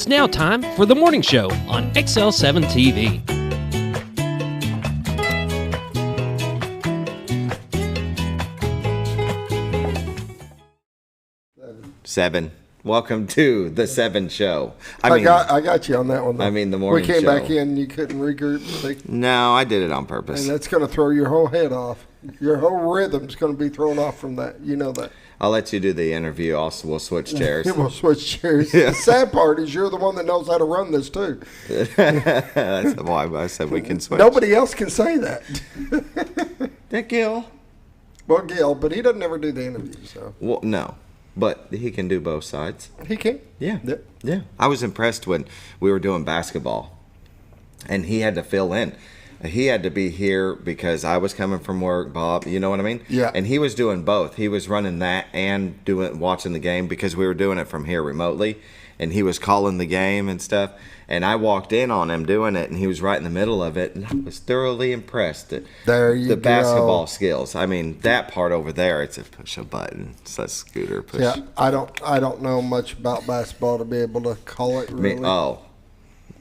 It's now time for the morning show on XL7-TV. 7. Welcome to the 7 show. I got you on that one, though. I mean, the morning show. We came back in and you couldn't regroup. See? No, I did it on purpose. And that's going to throw your whole head off. Your whole rhythm's going to be thrown off from that. You know that. I'll let you do the interview. Also, we'll switch chairs. We'll switch chairs. Yeah. The sad part is you're the one that knows how to run this, too. That's why I said we can switch. Nobody else can say that. That Gil. Well, Gil, but he doesn't ever do the interview, so. Well, no. But he can do both sides. He can? Yeah. Yeah. I was impressed when we were doing basketball, and he had to fill in. He had to be here because I was coming from work, Bob. You know what I mean? Yeah. And he was doing both. He was running that and watching the game because we were doing it from here remotely. And he was calling the game and stuff. And I walked in on him doing it, and he was right in the middle of it. And I was thoroughly impressed at the basketball skills. I mean, that part over there, it's a push a button. It's a scooter push. Yeah, I don't know much about basketball to be able to call it really.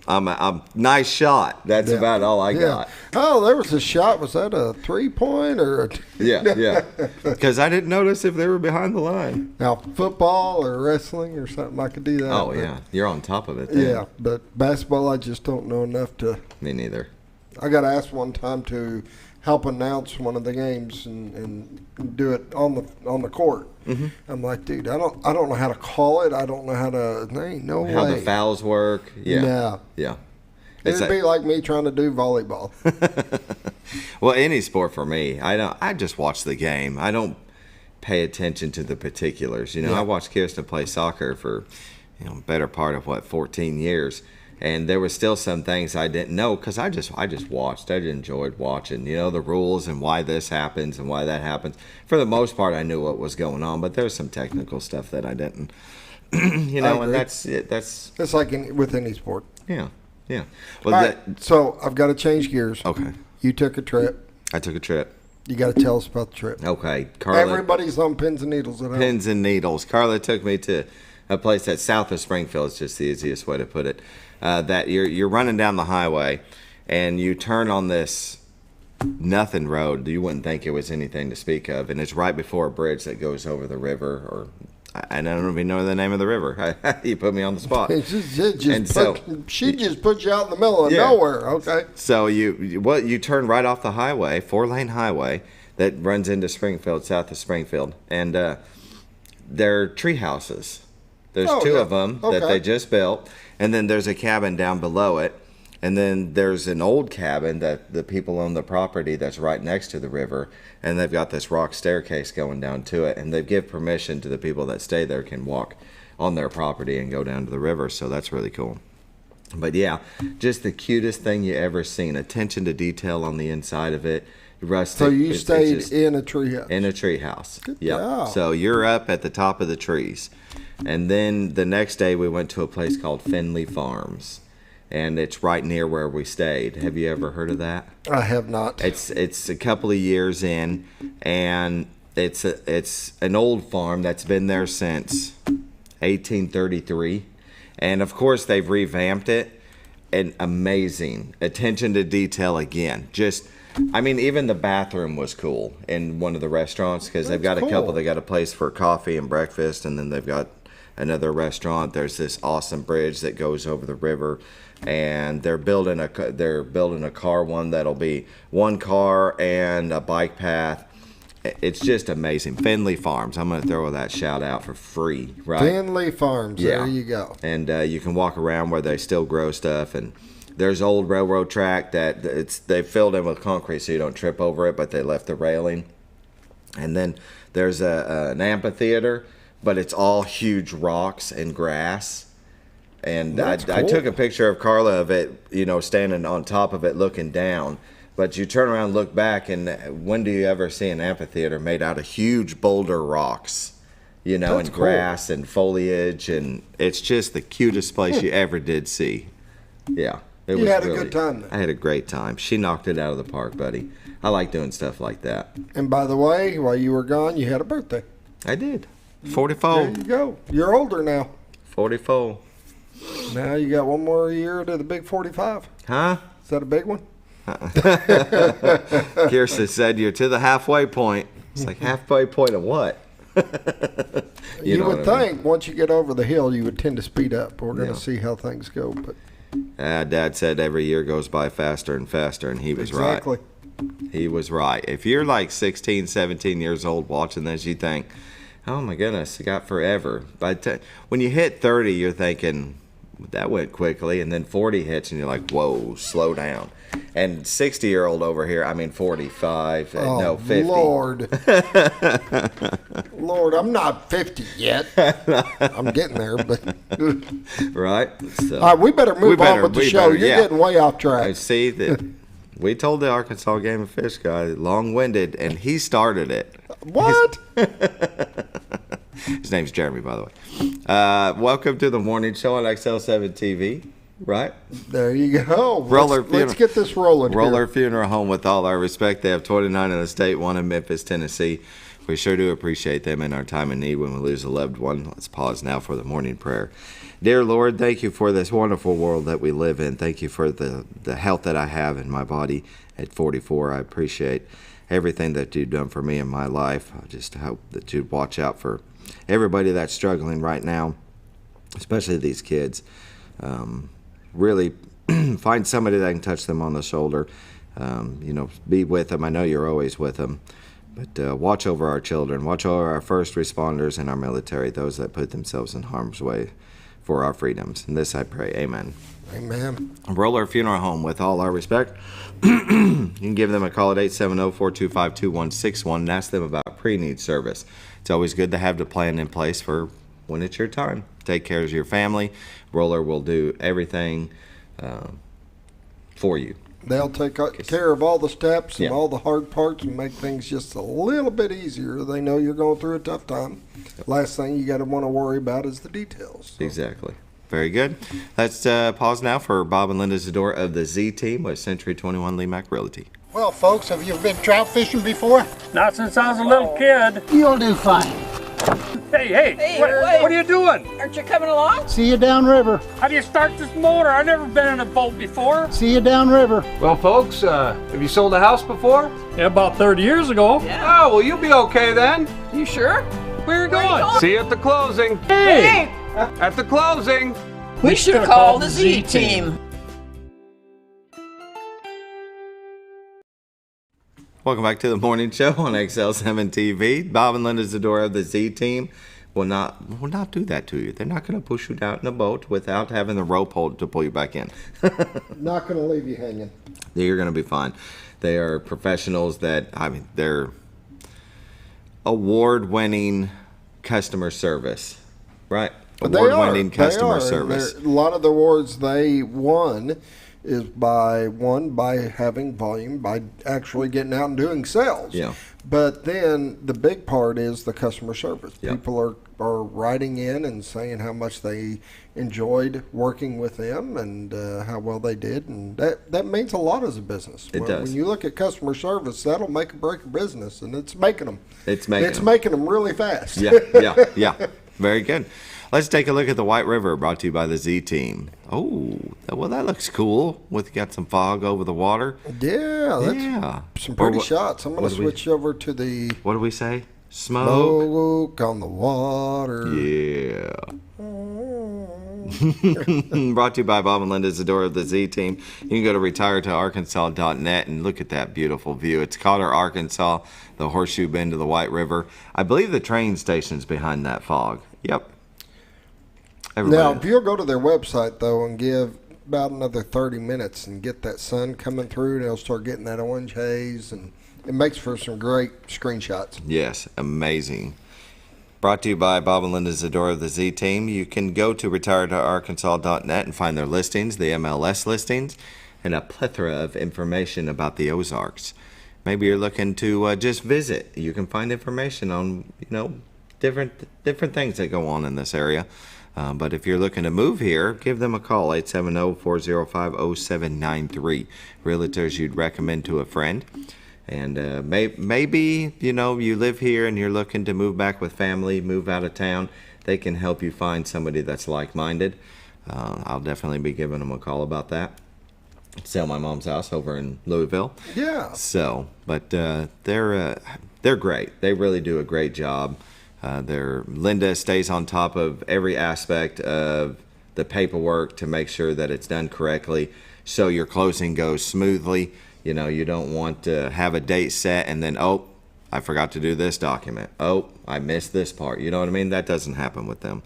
I'm nice shot. That's about all I got. Oh, there was a shot. Was that a 3-point or? Yeah. Because I didn't notice if they were behind the line. Now, football or wrestling or something, I could do that. Oh, yeah. You're on top of it then. Yeah, but basketball, I just don't know enough to. Me neither. I got asked one time to help announce one of the games and do it on the court. Mm-hmm. I'm like, dude, I don't know how to call it. I don't know how to. There ain't no way. How the fouls work. Yeah. It'd be like me trying to do volleyball. Well, any sport for me, I just watch the game. I don't pay attention to the particulars. I watched Kirsten play soccer for better part of 14 years. And there was still some things I didn't know because I just watched. I enjoyed watching, the rules and why this happens and why that happens. For the most part, I knew what was going on, but there's some technical stuff that I didn't. And that's it. It's like with any sport. Yeah. Well, all right, so I've got to change gears. Okay. You took a trip. I took a trip. You got to tell us about the trip. Okay, Carla. Everybody's on pins and needles at home. Pins and needles. Carla took me to a place that's south of Springfield. It's just the easiest way to put it. That you're running down the highway and you turn on this nothing road. You wouldn't think it was anything to speak of, and it's right before a bridge that goes over the river, or I don't even know the name of the river. You put me on the spot. She just put you out in the middle of nowhere. Okay. So you turn right off the highway, 4-lane highway that runs into Springfield, south of Springfield, and they're tree houses. There's two of them that they just built. And then there's a cabin down below it. And then there's an old cabin that the people own the property that's right next to the river. And they've got this rock staircase going down to it. And they give permission to the people that stay there can walk on their property and go down to the river. So that's really cool. But yeah, just the cutest thing you ever seen. Attention to detail on the inside of it. Rustic. So you stayed in a treehouse? In a treehouse. Good yep. job. So you're up at the top of the trees. And then the next day we went to a place called Finley Farms. And it's right near where we stayed. Have you ever heard of that? I have not. It's a couple of years in, and it's an old farm that's been there since 1833. And of course they've revamped it. And amazing. Attention to detail again. Even the bathroom was cool in one of the restaurants because they've got a couple. They got a place for coffee and breakfast, and then they've got another restaurant. There's this awesome bridge that goes over the river, and they're building a car one that'll be one car and a bike path. It's just amazing. Finley Farms. I'm going to throw that shout out for free, right? Finley Farms. Yeah. There you go. And you can walk around where they still grow stuff, and there's old railroad track that they filled in with concrete so you don't trip over it, but they left the railing. And then there's an amphitheater, but it's all huge rocks and grass. And I took a picture of Carla of it, standing on top of it looking down. But you turn around and look back, and when do you ever see an amphitheater made out of huge boulder rocks? And grass and foliage, and it's just the cutest place you ever did see. Yeah. You had a good time there. I had a great time. She knocked it out of the park, buddy. I like doing stuff like that. And by the way, while you were gone, you had a birthday. I did. 44. There you go. You're older now. 44. Now you got one more year to the big 45. Huh? Is that a big one? Kirsten said you're to the halfway point. It's like halfway point of what? You would think once you get over the hill, you would tend to speed up. We're going to see how things go. But Dad said every year goes by faster and faster, and he was right. He was right. If you're like 16, 17 years old watching this, you think, oh my goodness, it got forever. But when you hit 30, you're thinking, that went quickly. And then 40 hits, and you're like, whoa, slow down. And 60-year-old over here, 45, no, 50. Lord. Lord, I'm not 50 yet. I'm getting there, but. Right? So, all right, we better move on with the show. You're getting way off track. I see that. We told the Arkansas Game and Fish guy, long-winded, and he started it. What? His name's Jeremy, by the way. Welcome to the morning show on XL7-TV, right? There you go. Let's get this rolling. Roller Funeral Home, with all our respect. They have 29 in the state, 1 in Memphis, Tennessee. We sure do appreciate them in our time of need when we lose a loved one. Let's pause now for the morning prayer. Dear Lord, thank you for this wonderful world that we live in. Thank you for the health that I have in my body at 44. I appreciate everything that you've done for me in my life. I just hope that you'd watch out for everybody that's struggling right now, especially these kids. Really find somebody that can touch them on the shoulder. Be with them. I know you're always with them. But watch over our children. Watch over our first responders and our military, those that put themselves in harm's way for our freedoms. And this I pray. Amen. Amen. Roller Funeral Home, with all our respect. You can give them a call at 870-425-2161 and ask them about pre-need service. It's always good to have the plan in place for when it's your time. Take care of your family. Roller will do everything for you. They'll take care of all the steps and all the hard parts and make things just a little bit easier. They know you're going through a tough time. Last thing you got to want to worry about is the details. So. Exactly. Very good. Let's pause now for Bob and Linda Zador of the Z Team with Century 21 Lee Mack Realty. Well, folks, have you been trout fishing before? Not since I was a little kid. You'll do fine. Hey, what are you doing? Aren't you coming along? See you downriver. How do you start this motor? I've never been in a boat before. See you downriver. Well, folks, have you sold a house before? Yeah, about 30 years ago. Yeah. Oh, well, you'll be okay then. You sure? Where are you going? See you at the closing. Hey! At the closing. We should have called the Z Team. Welcome back to the morning show on XL7-TV. Bob and Linda Zador of the Z Team will not do that to you. They're not going to push you down in a boat without having the rope hold to pull you back in. Not going to leave you hanging. You're going to be fine. They are professionals they're award-winning customer service, right? Award-winning customer service. A lot of the awards they won is by having volume, by actually getting out and doing sales. Yeah. But then the big part is the customer service. Yep. People are writing in and saying how much they enjoyed working with them and how well they did, and that means a lot as a business. It does. When you look at customer service, that'll make or break a business, and it's making them. It's making them really fast. Yeah. Very good. Let's take a look at the White River, brought to you by the Z Team. Oh, well, that looks cool. Got some fog over the water. Yeah, that's some pretty shots. I'm going to switch over to the... What do we say? Smoke on the water. Yeah. Brought to you by Bob and Linda Zador of the Z Team. You can go to retiretoarkansas.net and look at that beautiful view. It's Cotter, Arkansas, the horseshoe bend of the White River. I believe the train station's behind that fog. Yep. Now, if you'll go to their website, though, and give about another 30 minutes and get that sun coming through, they'll start getting that orange haze, and it makes for some great screenshots. Yes, amazing. Brought to you by Bob and Linda Zador of the Z Team. You can go to retiretoarkansas.net and find their listings, the MLS listings, and a plethora of information about the Ozarks. Maybe you're looking to just visit. You can find information on, different things that go on in this area. But if you're looking to move here, give them a call, 870-405-0793. Realtors you'd recommend to a friend. And maybe, you live here and you're looking to move back with family, move out of town. They can help you find somebody that's like-minded. I'll definitely be giving them a call about that. Sell my mom's house over in Louisville. Yeah. So, but they're great. They really do a great job. Linda stays on top of every aspect of the paperwork to make sure that it's done correctly, so your closing goes smoothly. You know, you don't want to have a date set and then, oh, I forgot to do this document. Oh, I missed this part. You know what I mean? That doesn't happen with them.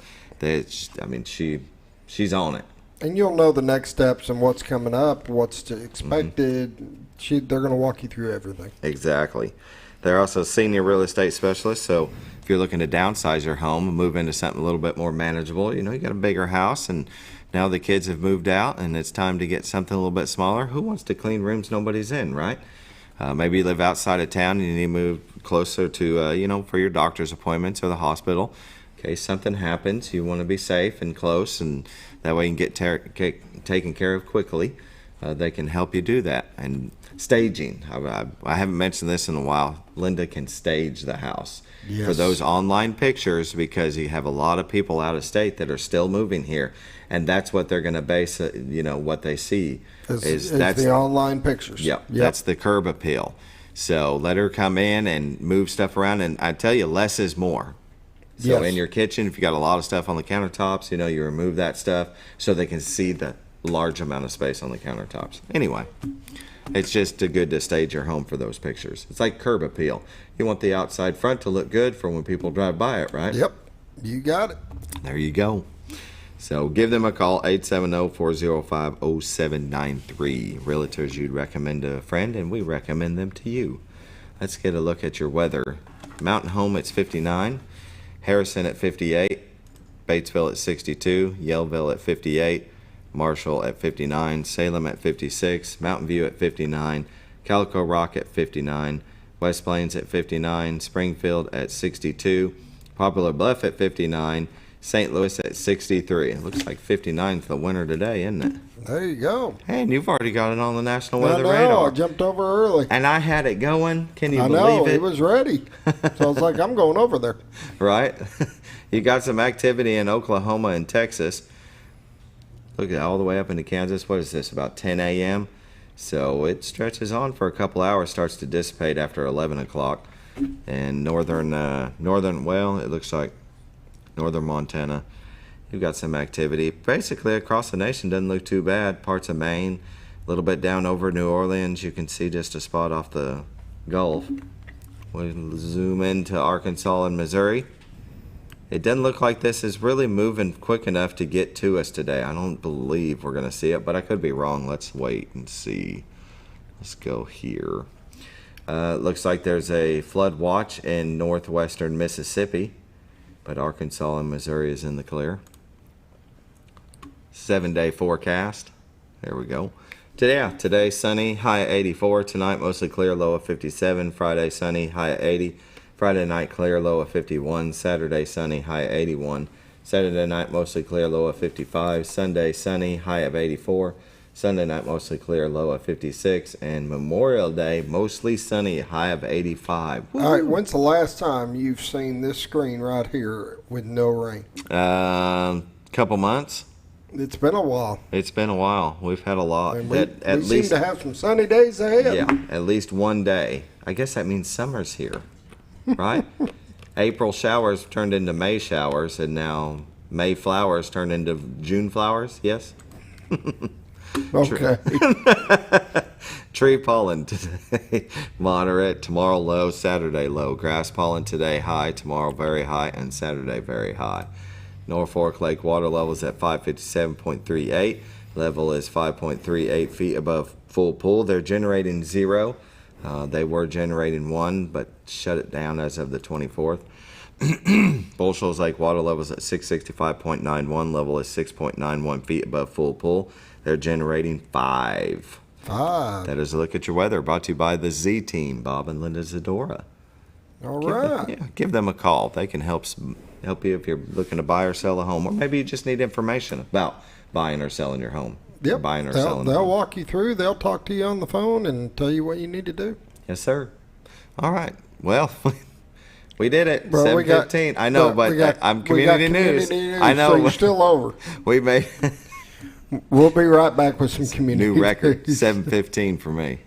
She's on it. And you'll know the next steps and what's coming up, what's expected. They're going to walk you through everything. Exactly. They're also senior real estate specialists, so if you're looking to downsize your home and move into something a little bit more manageable, you know, you got a bigger house and now the kids have moved out and it's time to get something a little bit smaller. Who wants to clean rooms nobody's in, right? Maybe you live outside of town and you need to move closer to, for your doctor's appointments or the hospital. In case something happens, you want to be safe and close, and that way you can get taken care of quickly. They can help you do that. And staging, I haven't mentioned this in a while. Linda can stage the house. Yes. For those online pictures, because you have a lot of people out of state that are still moving here, and that's what they're going to base what they see is the online pictures. Yep, that's the curb appeal. So let her come in and move stuff around, and I tell you, less is more. So in your kitchen, if you got a lot of stuff on the countertops, you remove that stuff so they can see the large amount of space on the countertops. Anyway, it's just good to stage your home for those pictures. It's like curb appeal. You want the outside front to look good for when people drive by it, right? Yep, you got it. There you go. So give them a call, 870-405-0793. Realtors you'd recommend to a friend, and we recommend them to you. Let's get a look at your weather. Mountain Home, it's 59. Harrison at 58. Batesville at 62. Yellville at 58. Marshall at 59. Salem at 56. Mountain View at 59. Calico Rock at 59. West Plains at 59. Springfield at 62. Poplar Bluff at 59. St. Louis at 63. It looks like 59 for the winter today, isn't it? There you go. Hey, and you've already got it on the National Weather I Radar. I jumped over early. And I had it going. Can you I believe know, it? it was ready. So I was like, I'm going over there. Right? You got some activity in Oklahoma and Texas. Look at all the way up into Kansas. What is this, about 10 a.m.? So it stretches on for a couple hours, starts to dissipate after 11 o'clock. And northern, it looks like northern Montana, you've got some activity. Basically across the nation, doesn't look too bad. Parts of Maine, a little bit down over New Orleans. You can see just a spot off the Gulf. We'll zoom into Arkansas and Missouri. It doesn't look like this is really moving quick enough to get to us today. I don't believe we're going to see it, but I could be wrong. Let's wait and see. Let's go here. Looks like there's a flood watch in northwestern Mississippi, but Arkansas and Missouri is in the clear. 7-day forecast. There we go. Today sunny, high at 84. Tonight mostly clear, low of 57. Friday sunny, high at 80. Friday night clear, low of 51. Saturday sunny, high at 81. Saturday night mostly clear, low of 55. Sunday sunny, high of 84. Sunday night mostly clear, low of 56. And Memorial Day mostly sunny, high of 85. Woo. All right, when's the last time you've seen this screen right here with no rain? Couple months. It's been a while. It's been a while. We've had a lot. And we seem to have some sunny days ahead. Yeah, at least one day. I guess that means summer's here, right? April showers turned into May showers, and now May flowers turned into June flowers. Yes. Okay. Tree pollen today, moderate. Tomorrow low, Saturday low. Grass pollen today high, tomorrow very high, and Saturday very high. Norfolk Lake water levels at 557.38. Level is 5.38 feet above full pool. They're generating 0. They were generating 1, but shut it down as of the 24th. Bull Shoals Lake water levels at 665.91. Level is 6.91 feet above full pool. They're generating 5. That is a look at your weather, brought to you by the Z Team, Bob and Linda Zadora. All right. Give them a call. They can help you if you're looking to buy or sell a home, or maybe you just need information about buying or selling your home. Yep. Buying or selling. They'll walk you through. They'll talk to you on the phone and tell you what you need to do. Yes, sır. All right. Well, we did it. Well, 7:15. I know, but I'm community news. I know. So you're still over. We made We'll be right back with some community. New record, news. 7:15 for me.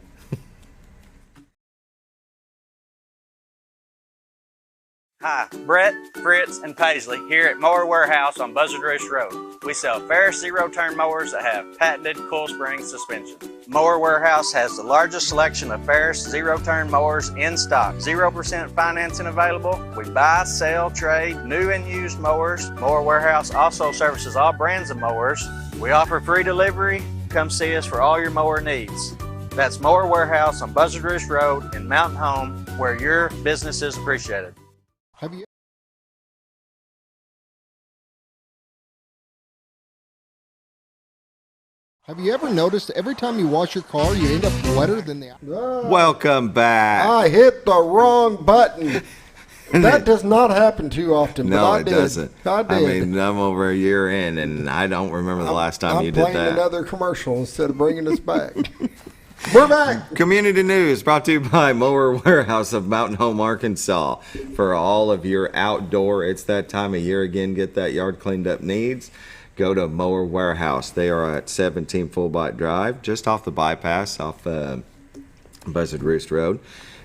Hi, Brett, Fritz, and Paisley here at Mower Warehouse on Buzzard Roost Road. We sell Ferris zero-turn mowers that have patented coil spring suspension. Mower Warehouse has the largest selection of Ferris zero-turn mowers in stock. 0% financing available. We buy, sell, trade new and used mowers. Mower Warehouse also services all brands of mowers. We offer free delivery. Come see us for all your mower needs. That's Mower Warehouse on Buzzard Roost Road in Mountain Home, where your business is appreciated. Have you ever noticed every time you wash your car, you end up wetter than the... Welcome back. I hit the wrong button. That does not happen too often. No, but I it did. doesn't. I did. I mean, I'm over a year in, and I don't remember the last time you did I'm playing that. another commercial instead of bringing us back. We're back. Community news brought to you by Mower Warehouse of Mountain Home, Arkansas. For all of your outdoor, it's that time of year again, get that yard cleaned up needs. Go to Mower Warehouse. They are at 17 Fullbot Drive, just off the bypass off Buzzard Roost Road.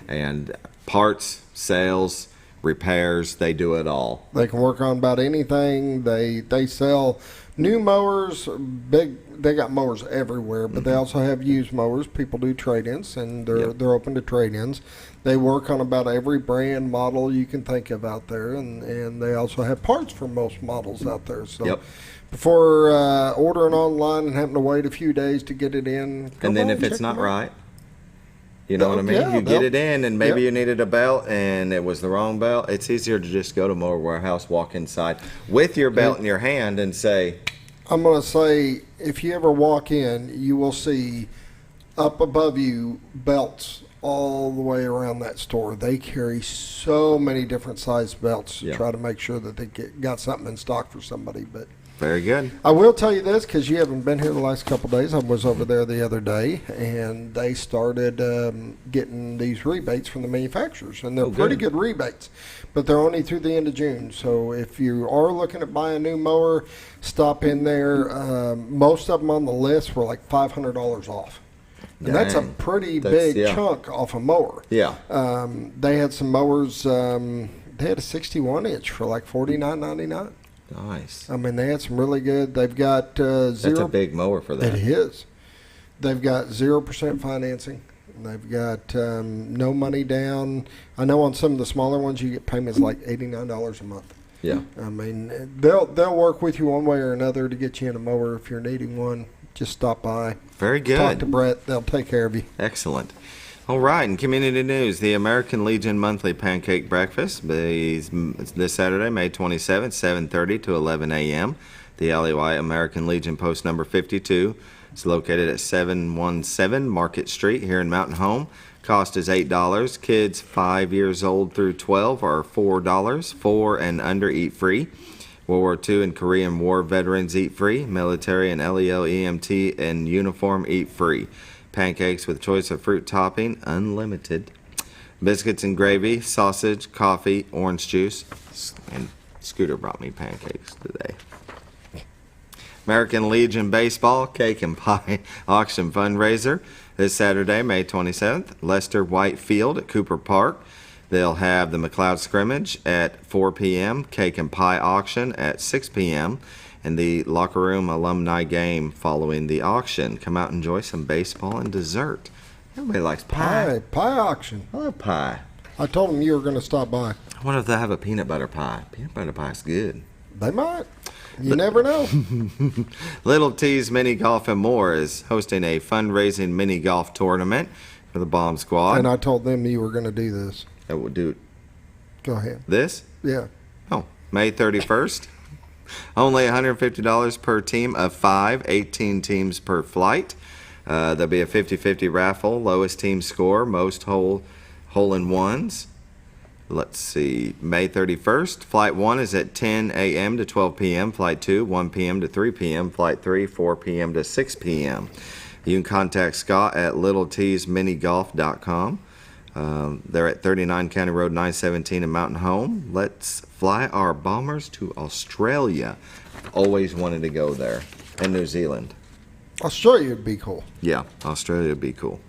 And parts, sales, repairs, they do it all. They can work on about anything. They sell new mowers, big. They got mowers everywhere, but they also have used mowers. People do trade-ins, and they're open to trade-ins. They work on about every brand model you can think of out there, and they also have parts for most models out there. So before ordering online and having to wait a few days to get it in, and then if it's not right, you know what I mean? Yeah, you get it in, and maybe you needed a belt, and it was the wrong belt. It's easier to just go to Mower Warehouse, walk inside with your belt in your hand, and say, I'm going to say, if you ever walk in, you will see up above you belts all the way around that store. They carry so many different size belts to try to make sure that they got something in stock for somebody. But very good. I will tell you this, because you haven't been here the last couple of days. I was over there the other day, and they started getting these rebates from the manufacturers, and they're pretty good rebates, but they're only through the end of June. So if you are looking at buying a new mower, stop in there. Most of them on the list were like $500 off. And that's a pretty big chunk off a mower. Yeah. They had some mowers. They had a 61-inch for like $49.99. Nice. I mean, they had some really good. They've got That's a big mower for that. It is. They've got 0% financing. They've got no money down. I know on some of the smaller ones you get payments like $89 a month. Yeah. I mean, they'll work with you one way or another to get you in a mower if you're needing one. Just stop by. Very good. Talk to Brett. They'll take care of you. Excellent. All right, in community news, the American Legion Monthly Pancake Breakfast is this Saturday, May 27th, 7:30 to 11 a.m. The alleyway, American Legion Post number 52. It's located at 717 Market Street here in Mountain Home. Cost is $8. Kids 5 years old through 12 are $4. 4 and under eat free. World War II and Korean War veterans eat free. Military and LEO EMT in uniform eat free. Pancakes with choice of fruit topping, unlimited. Biscuits and gravy, sausage, coffee, orange juice. And Scooter brought me pancakes today. American Legion Baseball Cake and Pie Auction Fundraiser this Saturday, May 27th. Lester White Field at Cooper Park. They'll have the McLeod Scrimmage at 4 p.m., Cake and Pie Auction at 6 p.m., and the Locker Room Alumni Game following the auction. Come out and enjoy some baseball and dessert. Everybody likes pie. Pie auction. I love pie. I told them you were going to stop by. I wonder if they have a peanut butter pie. Peanut butter pie is good. They might. You never know. Little T's Mini Golf and More is hosting a fundraising mini golf tournament for the Bomb Squad. And I told them you were going to do this. I will do it. Go ahead. This? Yeah. Oh, May 31st. Only $150 per team of 5, 18 teams per flight. There'll be a 50-50 raffle. Lowest team score, most hole-in-ones. Let's see, May 31st. Flight 1 is at 10 a.m. to 12 p.m. Flight 2, 1 p.m. to 3 p.m. Flight 3, 4 p.m. to 6 p.m. You can contact Scott at littletsminigolf.com. They're at 39 County Road 917 in Mountain Home. Let's fly our Bombers to Australia. Always wanted to go there. And New Zealand. Australia would be cool. Yeah, Australia would be cool.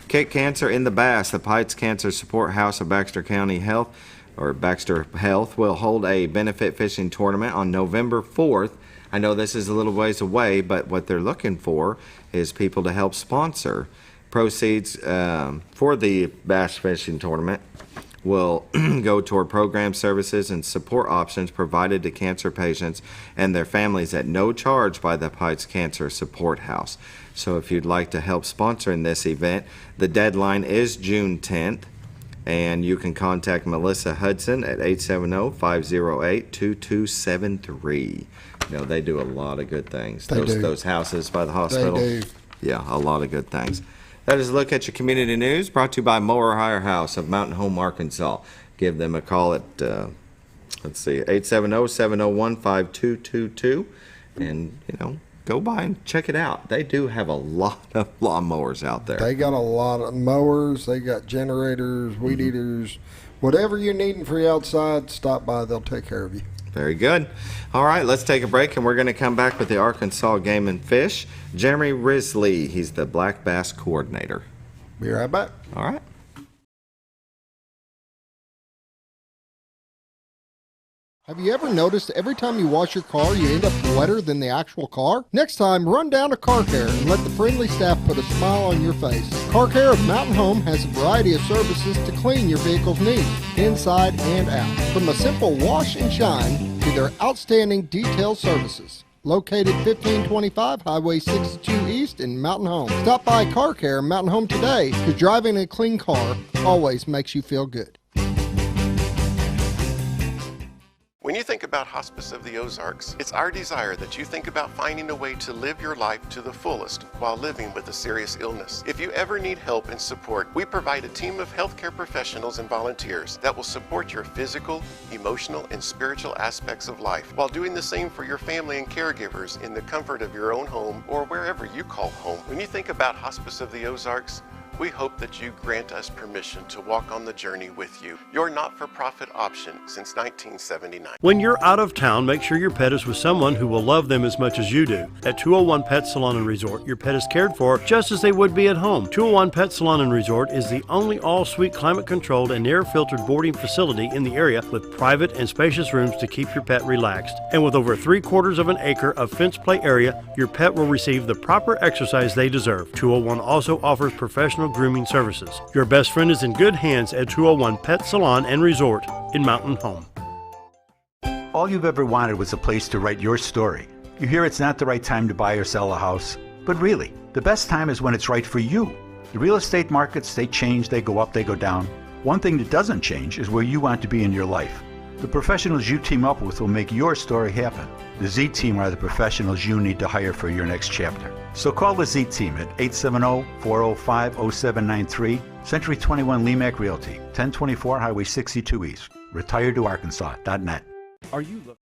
Kick cancer in the Bass. The Pites Cancer Support House of Baxter County Health, or Baxter Health, will hold a benefit fishing tournament on November 4th. I know this is a little ways away, but what they're looking for is people to help sponsor. Proceeds for the bass fishing tournament will go toward program services and support options provided to cancer patients and their families at no charge by the Pites Cancer Support House. So if you'd like to help sponsor in this event, the deadline is June 10th, and you can contact Melissa Hudson at 870-508-2273. You know, they do a lot of good things. Those houses by the hospital. They do. Yeah, a lot of good things. That is a look at your community news, brought to you by Mower Hire House of Mountain Home, Arkansas. Give them a call at, 870-701-5222. And, go by and check it out. They do have a lot of lawnmowers out there. They got a lot of mowers. They got generators, weed eaters. Whatever you're needing for your outside, stop by. They'll take care of you. Very good. All right, let's take a break, and we're going to come back with the Arkansas Game and Fish. Jeremy Risley, he's the Black Bass Coordinator. Be right back. All right. Have you ever noticed every time you wash your car, you end up wetter than the actual car? Next time, run down to Car Care and let the friendly staff put a smile on your face. Car Care of Mountain Home has a variety of services to clean your vehicle's needs, inside and out. From a simple wash and shine to their outstanding detail services. Located 1525 Highway 62 East in Mountain Home. Stop by Car Care Mountain Home today, because driving a clean car always makes you feel good. When you think about Hospice of the Ozarks, it's our desire that you think about finding a way to live your life to the fullest while living with a serious illness. If you ever need help and support, we provide a team of healthcare professionals and volunteers that will support your physical, emotional, and spiritual aspects of life while doing the same for your family and caregivers in the comfort of your own home or wherever you call home. When you think about Hospice of the Ozarks, we hope that you grant us permission to walk on the journey with you. Your not-for-profit option since 1979. When you're out of town, make sure your pet is with someone who will love them as much as you do. At 201 Pet Salon and Resort, your pet is cared for just as they would be at home. 201 Pet Salon and Resort is the only all-suite climate-controlled and air-filtered boarding facility in the area with private and spacious rooms to keep your pet relaxed. And with over 3/4 of an acre of fenced play area, your pet will receive the proper exercise they deserve. 201 also offers professional grooming services. Your best friend is in good hands at 201 Pet Salon and Resort in Mountain Home. All you've ever wanted was a place to write your story. You hear it's not the right time to buy or sell a house, but really, the best time is when it's right for you. The real estate markets, they change, they go up, they go down. One thing that doesn't change is where you want to be in your life. The professionals you team up with will make your story happen. The Z Team are the professionals you need to hire for your next chapter. So call the Z Team at 870-405-0793, Century 21 Lemac Realty, 1024 Highway 62 East, retiredtoarkansas.net. Are you looking?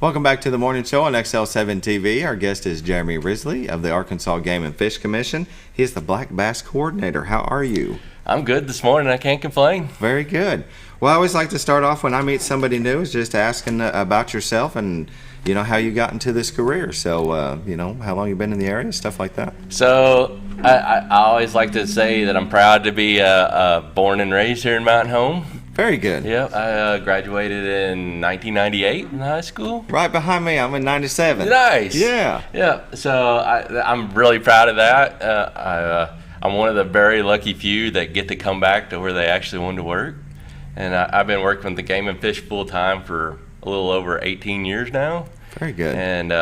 Welcome back to the morning show on XL7-TV. Our guest is Jeremy Risley of the Arkansas Game and Fish Commission. He is the Black Bass Coordinator. How are you? I'm good this morning. I can't complain. Very good. Well, I always like to start off when I meet somebody new is just asking about yourself and, how you got into this career. So, how long you've been in the area, stuff like that. So, I always like to say that I'm proud to be born and raised here in Mountain Home. Very good. Yep, I graduated in 1998 in high school. Right behind me, I'm in 97. Nice. Yeah. Yeah, so I'm really proud of that. I'm one of the very lucky few that get to come back to where they actually want to work. And I've been working with the Game and Fish full-time for a little over 18 years now. Very good. And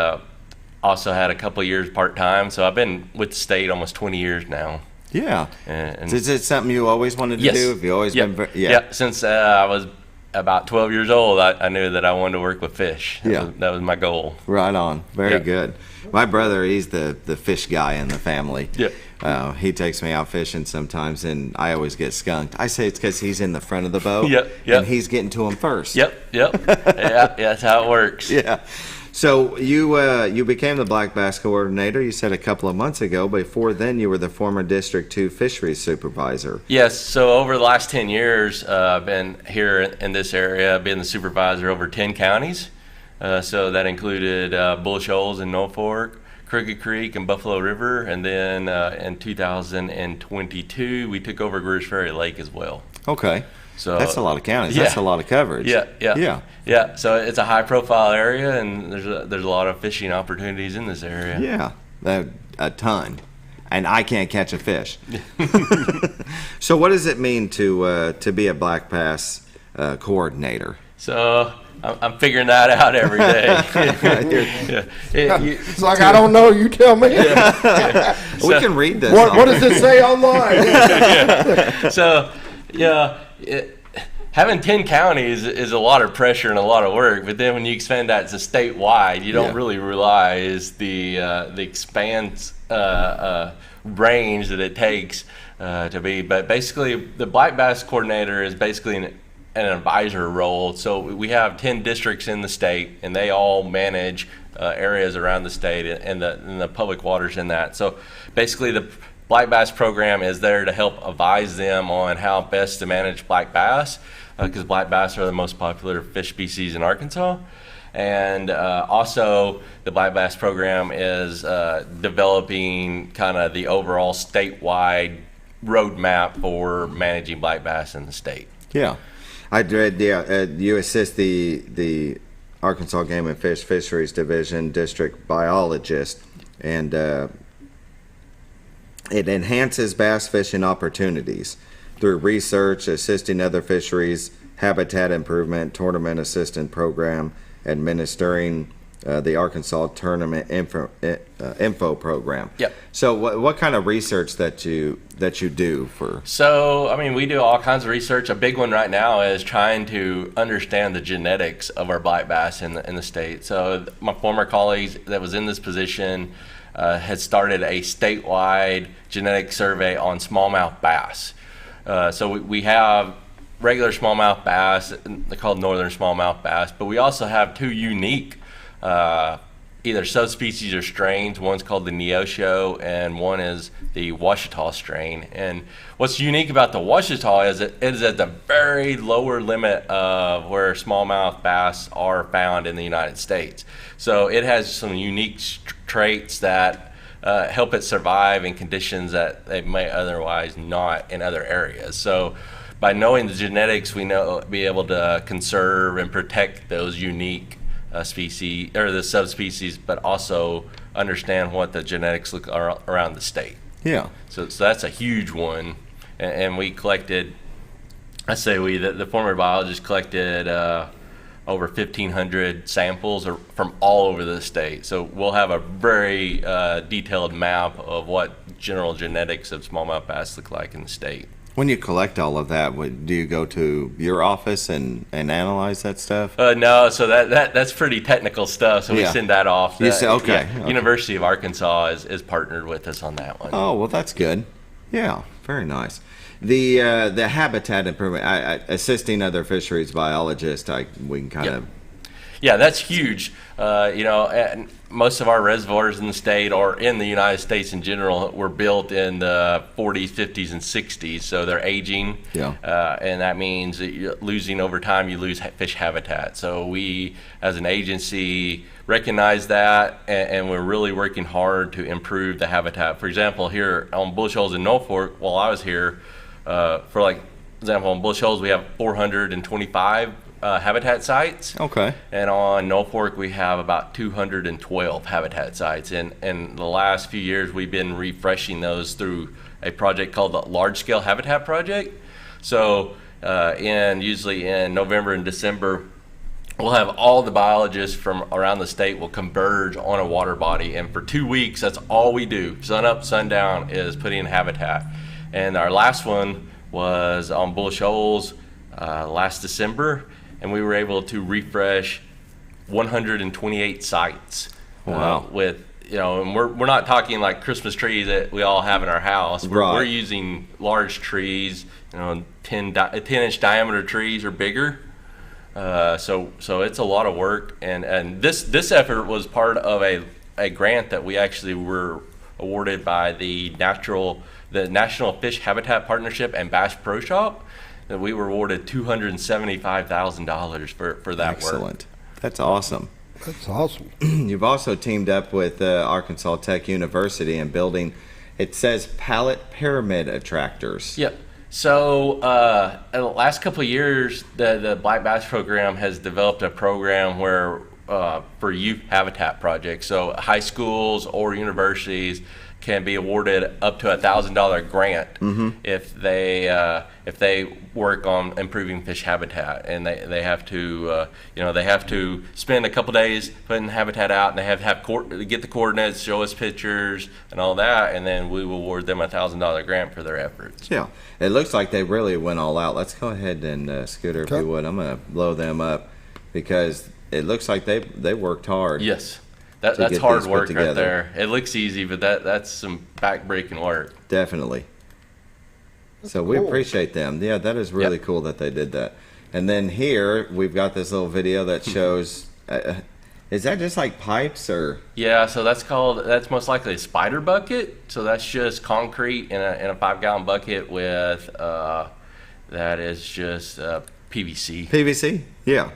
also had a couple of years part-time, so I've been with the state almost 20 years now. Yeah. And is it something you always wanted to do? Have you always been? Yeah. Since I was about 12 years old, I knew that I wanted to work with fish. That was my goal. Right on. Very good. My brother, he's the fish guy in the family. Yeah. He takes me out fishing sometimes, and I always get skunked. I say it's because he's in the front of the boat, Yep. and he's getting to him first. Yep. Yeah, that's how it works. Yeah. So you became the black bass coordinator, you said a couple of months ago. Before then, you were the former District 2 fisheries supervisor. Yes, so over the last 10 years, I've been here in this area, been the supervisor over 10 counties. So that included Bull Shoals in Norfolk, Crooked Creek and Buffalo River, and then in 2022, we took over Greers Ferry Lake as well. Okay. So that's a lot of counties. Yeah. That's a lot of coverage. Yeah. So it's a high-profile area, and there's a lot of fishing opportunities in this area. Yeah, a ton, and I can't catch a fish. So, what does it mean to be a black bass coordinator? So I'm figuring that out every day. It's like, I don't know. You tell me. We can read this. What does it say online? So, having 10 counties is a lot of pressure and a lot of work, but then when you expand that to statewide, you don't really realize the expanse range that it takes to be. But basically, the black bass coordinator is basically an advisor role. So we have 10 districts in the state, and they all manage areas around the state and the public waters in that. So basically, the black bass program is there to help advise them on how best to manage black bass, because black bass are the most popular fish species in Arkansas. And also the black bass program is developing kind of the overall statewide roadmap for managing black bass in the state. Yeah, I read. You assist the Arkansas Game and Fish Fisheries Division district biologist, and it enhances bass fishing opportunities through research, assisting other fisheries, habitat improvement, tournament assistant program, administering the Arkansas Tournament Info Program. Yep. So what kind of research that you do for? So, I mean, we do all kinds of research. A big one right now is trying to understand the genetics of our black bass in the state. So my former colleagues that was in this position had started a statewide genetic survey on smallmouth bass. So we have regular smallmouth bass, they're called northern smallmouth bass, but we also have two unique either subspecies or strains. One's called the Neosho and one is the Ouachita strain. And what's unique about the Ouachita is it is at the very lower limit of where smallmouth bass are found in the United States. So it has some unique traits that help it survive in conditions that they may otherwise not in other areas. So by knowing the genetics, we be able to conserve and protect those unique species or the subspecies, but also understand what the genetics look around the state. Yeah. So that's a huge one, and we collected. The former biologist collected over 1,500 samples from all over the state. So we'll have a very detailed map of what general genetics of smallmouth bass look like in the state. When you collect all of that, do you go to your office and analyze that stuff? No, so that's pretty technical stuff. So we send that off. You say, okay. University of Arkansas is partnered with us on that one. Oh, well, that's good. Yeah, very nice. The habitat improvement, assisting other fisheries biologists, we can kind of. Yeah, that's huge. And most of our reservoirs in the state or in the United States in general were built in the 40s, 50s, and 60s, so they're aging. Yeah. And that means that you're losing over time, you lose fish habitat. So we, as an agency, recognize that, and we're really working hard to improve the habitat. For example, here on Bull Shoals in Norfolk, while I was here, for example, on Bull Shoals we have 425 habitat sites. Okay. And on Norfolk we have about 212 habitat sites. And in the last few years we've been refreshing those through a project called the Large Scale Habitat Project. So usually in November and December we'll have all the biologists from around the state will converge on a water body, and for 2 weeks that's all we do. Sun up, sundown is putting in habitat. And our last one was on Bull Shoals last December, and we were able to refresh 128 sites. Wow. With and we're not talking like Christmas trees that we all have in our house. We're using large trees, 10-inch diameter trees or bigger, So it's a lot of work, and this effort was part of a grant that we actually were awarded by the National Fish Habitat Partnership and Bass Pro Shop. That we were awarded $275,000 for that work. Excellent. That's awesome. That's awesome. You've also teamed up with Arkansas Tech University in building, it says, pallet pyramid attractors. Yep. So in the last couple of years, the Black Bass program has developed a program where for youth habitat projects. So high schools or universities can be awarded up to $1,000 grant if they work on improving fish habitat, and they have to they have to spend a couple days putting habitat out, and they have to get the coordinates, show us pictures and all that, and then we will award them a $1,000 grant for their efforts. Yeah, it looks like they really went all out. Let's go ahead and Scooter, if you would, I'm going to blow them up because it looks like they worked hard. Yes. That's hard work right there. It looks easy, but that's some back-breaking work. Definitely. So we appreciate them. Yeah, that is really cool that they did that. And then here we've got this little video that shows. Is that just like pipes or? Yeah, so that's most likely a spider bucket. So that's just concrete in a 5-gallon bucket with that is just PVC. PVC, yeah.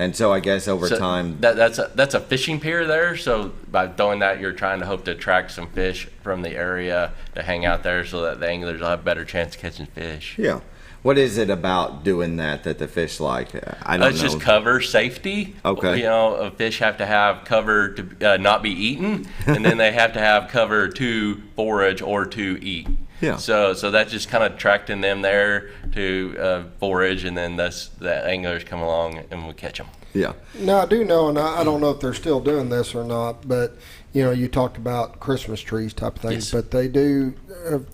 And so I guess over time that's a fishing pier there. So by doing that, you're trying to hope to attract some fish from the area to hang out there, so that the anglers will have a better chance of catching fish. Yeah. What is it about doing that the fish like? I don't know. It's just cover safety. Okay. Fish have to have cover to not be eaten, and then they have to have cover to forage or to eat. Yeah. So that's just kind of attracting them there to forage, and then the anglers come along and we catch them. Yeah. Now I do know, and I don't know if they're still doing this or not, but you talked about Christmas trees type of things, but they do.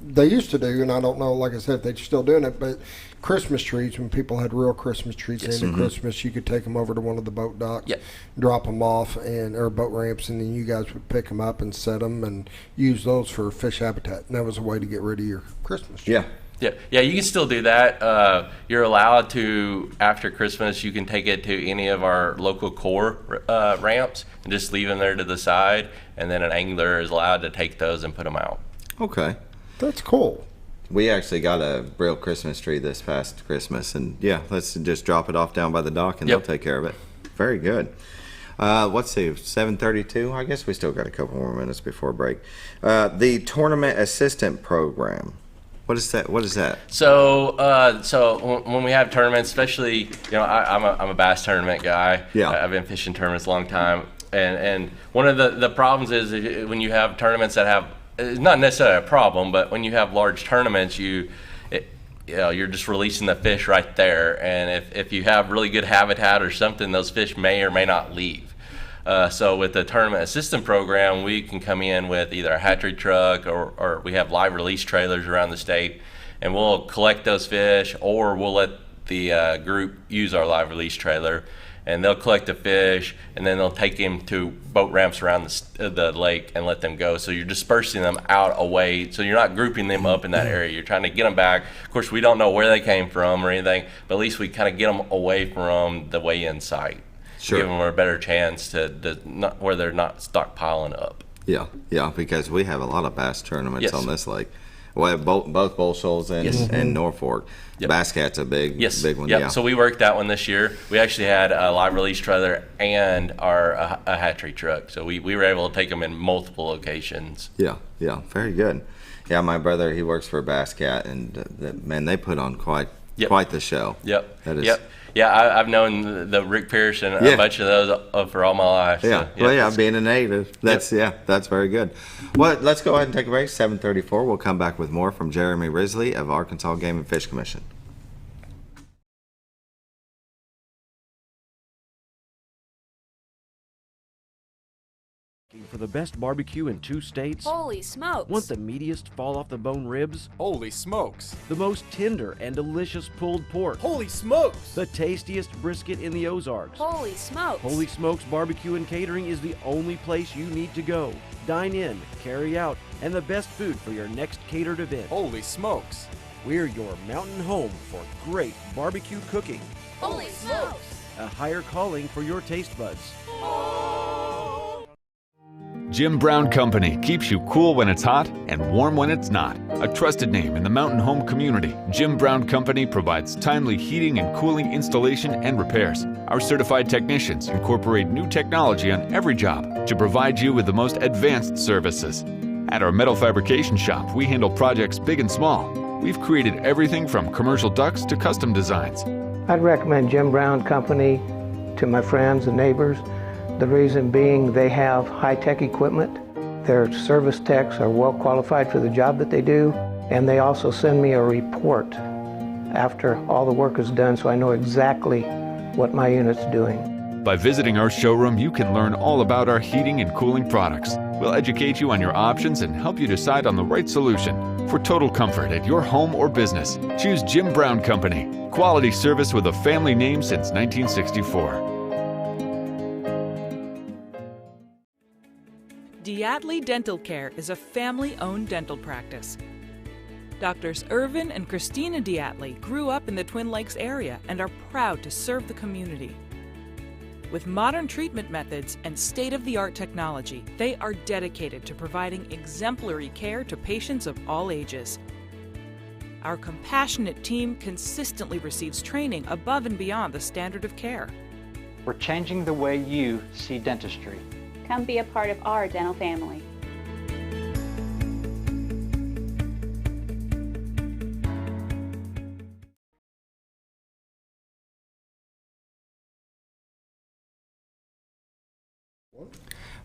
They used to do, and I don't know, like I said, if they're still doing it, but Christmas trees, when people had real Christmas trees at the end of Christmas, you could take them over to one of the boat docks, drop them off, or boat ramps, and then you guys would pick them up and set them and use those for fish habitat. And that was a way to get rid of your Christmas tree. Yeah, you can still do that. You're allowed to, after Christmas, you can take it to any of our local core ramps and just leave them there to the side, and then an angler is allowed to take those and put them out. Okay. That's cool. We actually got a real Christmas tree this past Christmas, and let's just drop it off down by the dock, and they'll take care of it. Very good. Let's see, 7:32. I guess we still got a couple more minutes before break. The Tournament Assistant Program. What is that? So when we have tournaments, especially, I'm a bass tournament guy. Yeah. I've been fishing tournaments a long time, and one of the problems is when you have tournaments that have, it's not necessarily a problem, but when you have large tournaments, you're just releasing the fish right there, and if you have really good habitat or something, those fish may or may not leave. So with the Tournament Assistant Program, we can come in with either a hatchery truck or we have live release trailers around the state, and we'll collect those fish, or we'll let the group use our live release trailer, and they'll collect the fish, and then they'll take them to boat ramps around the lake and let them go. So you're dispersing them out away. So you're not grouping them up in that area. You're trying to get them back. Of course, we don't know where they came from or anything, but at least we kind of get them away from the weigh-in site. Sure. Give them a better chance where they're not stockpiling up. Yeah, because we have a lot of bass tournaments on this lake. Well, both Bull Shoals and Norfolk. Bass Cat's a big one. Yeah. So we worked that one this year. We actually had a live release trailer and a hatchery truck. So we were able to take them in multiple locations. Yeah, very good. Yeah, my brother, he works for Bass Cat, and man, they put on quite the show. Yeah, I've known the Rick Pierce and a bunch of those for all my life. So, being a native, that's very good. Well, let's go ahead and take a break. 7:34. We'll come back with more from Jeremy Risley of Arkansas Game and Fish Commission. For the best barbecue in 2 states? Holy smokes! Want the meatiest fall-off-the-bone ribs? Holy smokes! The most tender and delicious pulled pork? Holy smokes! The tastiest brisket in the Ozarks? Holy smokes! Holy Smokes Barbecue and Catering is the only place you need to go. Dine in, carry out, and the best food for your next catered event. Holy smokes! We're your mountain home for great barbecue cooking. Holy smokes! a higher calling for your taste buds. Jim Brown Company keeps you cool when it's hot and warm when it's not. A trusted name in the mountain home community, Jim Brown Company provides timely heating and cooling installation and repairs. Our certified technicians incorporate new technology on every job to provide you with the most advanced services. At our metal fabrication shop, we handle projects big and small. We've created everything from commercial ducts to custom designs. I'd recommend Jim Brown Company to my friends and neighbors. The reason being they have high-tech equipment. Their service techs are well qualified for the job that they do, and they also send me a report after all the work is done so I know exactly what my unit's doing. By visiting our showroom, you can learn all about our heating and cooling products. We'll educate you on your options and help you decide on the right solution. For total comfort at your home or business, choose Jim Brown Company. Quality service with a family name since 1964. Diatley Dental Care is a family-owned dental practice. Doctors Irvin and Christina Diatley grew up in the Twin Lakes area and are proud to serve the community. With modern treatment methods and state-of-the-art technology, they are dedicated to providing exemplary care to patients of all ages. Our compassionate team consistently receives training above and beyond the standard of care. We're changing the way you see dentistry. Come be a part of our dental family.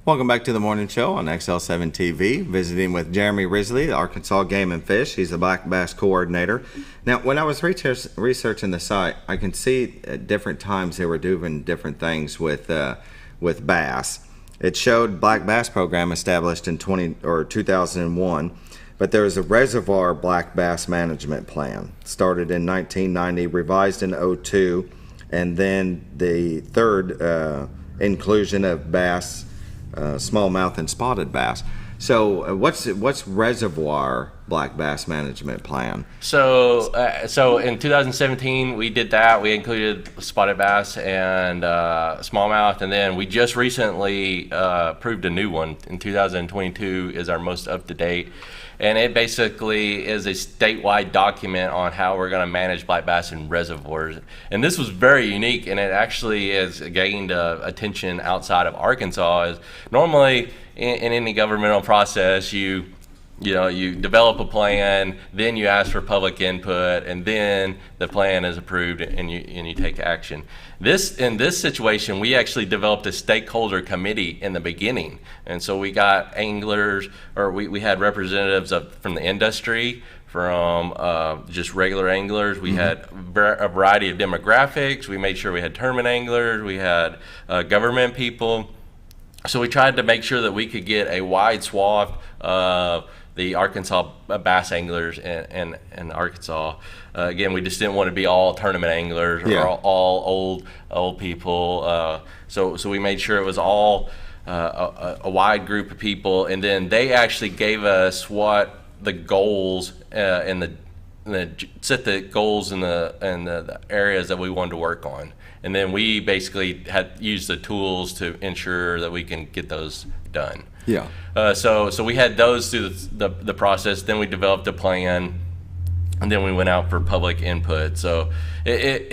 Welcome back to the morning show on XL7-TV. Visiting with Jeremy Risley, the Arkansas Game and Fish. He's the black bass coordinator. Now, when I was researching the site, I can see at different times they were doing different things with bass. It showed black bass program established in 2001, but there was a reservoir black bass management plan started in 1990, revised in 2002, and then the third inclusion of bass, smallmouth and spotted bass. So what's reservoir black bass management plan? So in 2017 we did that. We included spotted bass and smallmouth, and then we just recently approved a new one. In 2022 is our most up to date, and it basically is a statewide document on how we're going to manage black bass in reservoirs. And this was very unique, and it actually has gained attention outside of Arkansas. Is normally in any governmental process, you develop a plan, then you ask for public input, and then the plan is approved and you take action. In this situation, we actually developed a stakeholder committee in the beginning, and so we got anglers, or we had representatives from the industry, from just regular anglers. We had a variety of demographics. We made sure we had tournament anglers. We had government people. So we tried to make sure that we could get a wide swath of the Arkansas bass anglers in Arkansas. Again, we just didn't want to be all tournament anglers or all old people. So we made sure it was all a wide group of people, and then they actually gave us what the goals set the goals in the areas that we wanted to work on. And then we basically had used the tools to ensure that we can get those done. Yeah. So we had those through the process. Then we developed a plan, and then we went out for public input. So it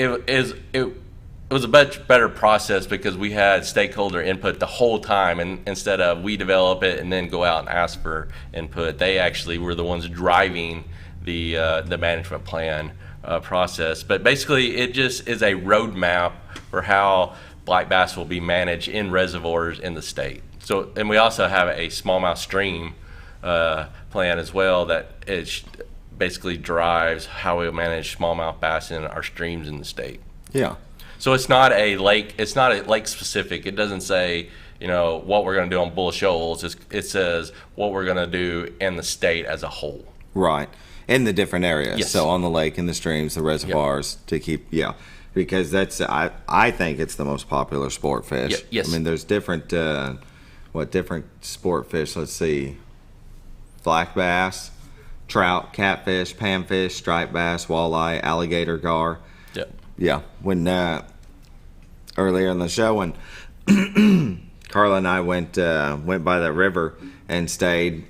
was a much better process because we had stakeholder input the whole time, and instead of we develop it and then go out and ask for input, they actually were the ones driving the management plan process. But basically, it just is a roadmap for how black bass will be managed in reservoirs in the state. So, and we also have a smallmouth stream plan as well that it basically drives how we manage smallmouth bass in our streams in the state. Yeah. So it's not a lake. It's not a lake specific. It doesn't say what we're going to do on Bull Shoals. It says what we're going to do in the state as a whole. Right. In the different areas. Yes. So on the lake, in the streams, the reservoirs, to keep, because that's, I think it's the most popular sport fish. Yes. I mean, there's different, different sport fish, let's see, black bass, trout, catfish, panfish, striped bass, walleye, alligator gar. Yep. Yeah. When earlier in the show, and Carla and I went by the river and stayed.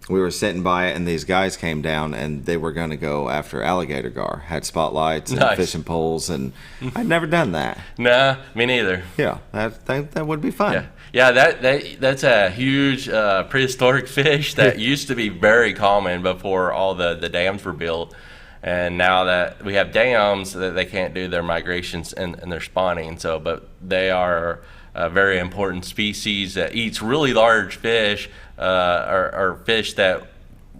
We were sitting by it, and these guys came down, and they were going to go after alligator gar. Had spotlights and fishing poles, and I'd never done that. Nah, me neither. Yeah, that would be fun. Yeah, that's a huge prehistoric fish that used to be very common before all the dams were built. And now that we have dams, that they can't do their migrations and their spawning. So, but they are a very important species that eats really large fish, or fish that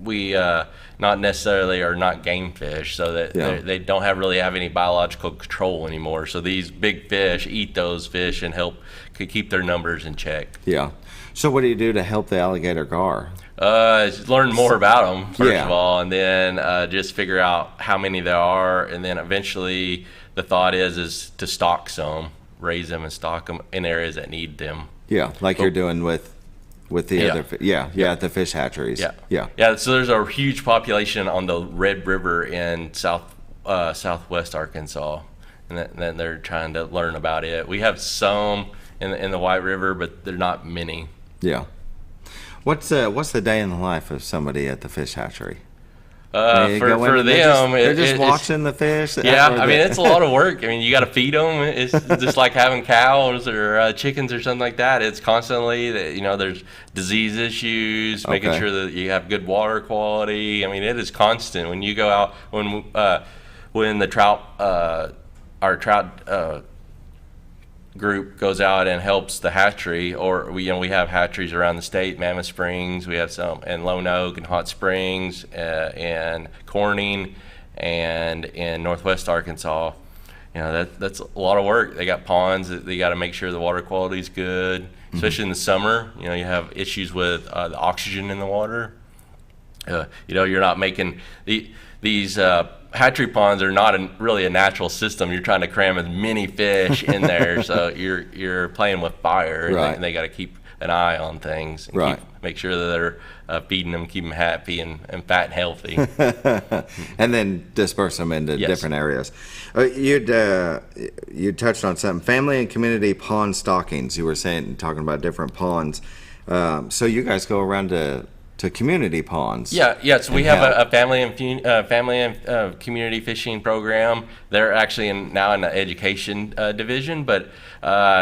we not necessarily are not game fish, so that they don't really have any biological control anymore. So these big fish eat those fish and help keep their numbers in check. Yeah. So what do you do to help the alligator gar? Learn more about them first of all, and then just figure out how many there are, and then eventually the thought is to stock some, raise them and stock them in areas that need them. Yeah, like you're doing with the other, at the fish hatcheries. Yeah. So there's a huge population on the Red River in southwest Arkansas, and then they're trying to learn about it. We have some in the White River, but they're not many. Yeah. What's the day in the life of somebody at the fish hatchery? For them, they're just watching the fish. Yeah, I mean, it's a lot of work. I mean, you got to feed them. It's just like having cows or chickens or something like that. It's constantly, there's disease issues, making sure that you have good water quality. I mean, it is constant. When you go out, when the trout, our trout group goes out and helps the hatchery, or we have hatcheries around the state, Mammoth Springs, we have some in Lone Oak and Hot Springs, and Corning, and in Northwest Arkansas. That's a lot of work. They got ponds that they got to make sure the water quality is good, especially in the summer. You have issues with the oxygen in the water. You're not making these hatchery ponds are not really a natural system. You're trying to cram as many fish in there, so you're playing with fire, and they got to keep an eye on things, and make sure that they're feeding them, keep them happy and fat and healthy, and then disperse them into different areas. You touched on something, family and community pond stockings. You were talking about different ponds. So you guys go around to community ponds. So we have a family and community fishing program. They're actually now in the education division, but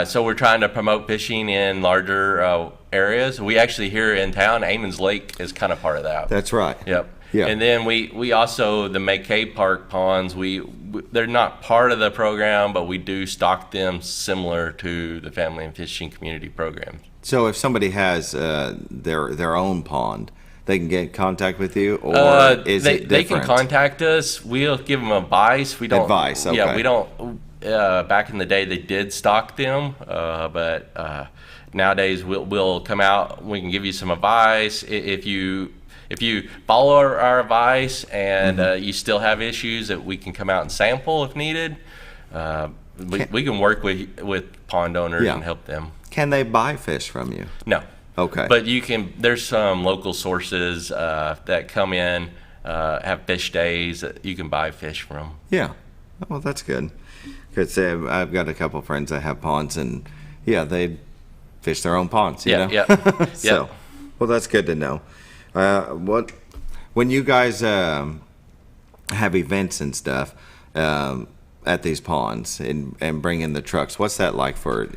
so we're trying to promote fishing in larger areas. We actually here in town, Amons Lake is kind of part of that. That's right. Yep. Yeah. And then we also, the McKay Park ponds, they're not part of the program, but we do stock them similar to the family and fishing community program. So if somebody has their own pond, they can get in contact with you, or is it different? They can contact us. We'll give them advice. We don't advice. Okay. Yeah, we don't. Back in the day, they did stock them, but nowadays we'll come out. We can give you some advice if you follow our advice and you still have issues, that we can come out and sample if needed. We can work with pond owners and help them. Can they buy fish from you? No. Okay. But you can. There's some local sources that come in, have fish days that you can buy fish from. Yeah. Well, that's good. Because I've got a couple of friends that have ponds, and they fish their own ponds. You know? Yeah. So, well, that's good to know. When you guys have events and stuff at these ponds and bring in the trucks, what's that like for?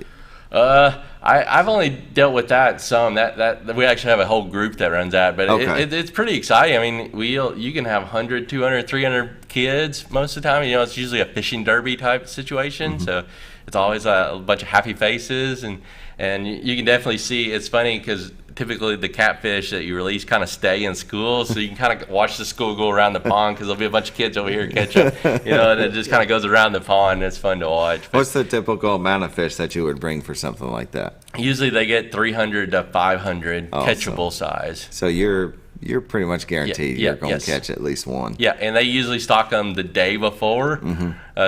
I've only dealt with that some. That we actually have a whole group that runs that, but it's pretty exciting. I mean, you can have 100, 200, 300 kids most of the time. It's usually a fishing derby type situation, so it's always a bunch of happy faces, and you can definitely see. It's funny because typically the catfish that you release kind of stay in school, so you can kind of watch the school go around the pond, because there'll be a bunch of kids over here catching, and it just kind of goes around the pond, and it's fun to watch. But what's the typical amount of fish that you would bring for something like that? Usually they get 300 to 500 catchable size. So you're pretty much guaranteed you're going to catch at least one. Yeah, and they usually stock them the day before,